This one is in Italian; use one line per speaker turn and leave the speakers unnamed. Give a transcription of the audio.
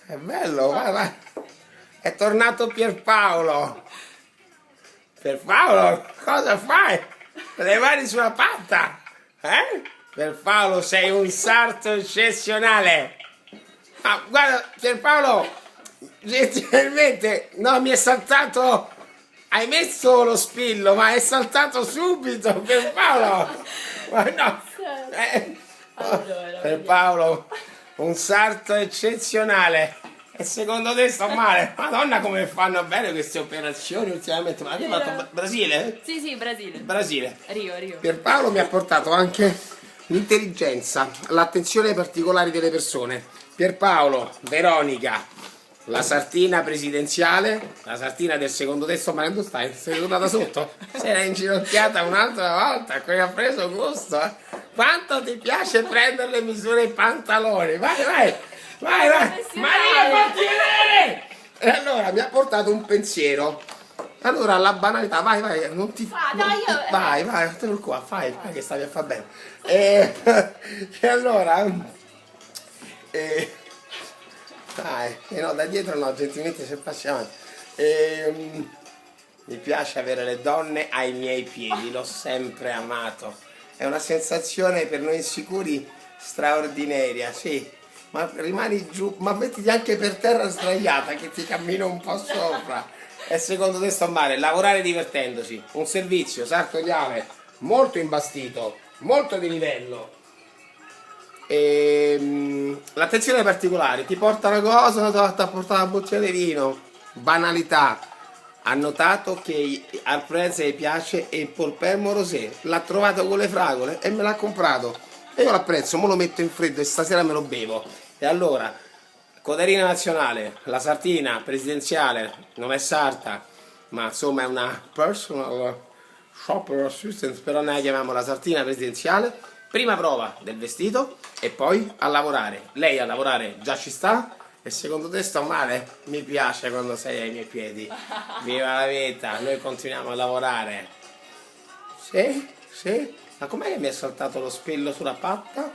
È bello, vai, vai. È tornato Pierpaolo. Pierpaolo, cosa fai? Le mani sulla patta? Pierpaolo, sei un sarto eccezionale. Ah, guarda, Pierpaolo, gentilmente, no, mi è saltato. Hai messo lo spillo, ma è saltato subito, Pierpaolo. Ma no.
Allora,
Pierpaolo, un sarto eccezionale. E secondo te sto male? Madonna come fanno bene queste operazioni ultimamente. Ma che hai fatto Brasile?
sì, sì, Brasile.
Brasile.
Rio.
Pierpaolo mi ha portato anche l'intelligenza, l'attenzione ai particolari delle persone. Pierpaolo, Veronica, la sartina presidenziale, la sartina del secondo testo, ma dove stai? Sei venuta da sotto? Si era inginocchiata un'altra volta, qui ha preso gusto. Quanto ti piace prendere le misure ai pantaloni? Vai, vai, vai, vai. Maria, fatti vedere! E allora mi ha portato un pensiero. Allora, la banalità, vai, vai, non ti... vai, vai, fatelo qua, fai che stavi a far bene. E allora... dai, no, da dietro no, gentilmente se passi avanti. Mi piace avere le donne ai miei piedi, l'ho sempre amato. È una sensazione per noi insicuri straordinaria, sì. Ma rimani giù, ma mettiti anche per terra sdraiata che ti cammino un po' sopra. E secondo te sto male, lavorare divertendosi, un servizio sartoriale molto imbastito, molto di livello. L'attenzione ai particolari, ti porta una cosa, ti ha portato una bottiglia di vino, banalità. Ha notato che al Prese piace il polpelmo rosé, l'ha trovato con le fragole e me l'ha comprato. E io l'apprezzo, me lo metto in freddo e stasera me lo bevo. E allora, Codarina nazionale, la sartina presidenziale, non è sarta, ma insomma è una personal shopper assistant, però noi la chiamiamo la sartina presidenziale. Prima prova del vestito e poi a lavorare. Lei a lavorare già ci sta? E secondo te sto male? Mi piace quando sei ai miei piedi. Viva la vita, noi continuiamo a lavorare. Sì? Sì? Ma com'è che mi è saltato lo spillo sulla patta?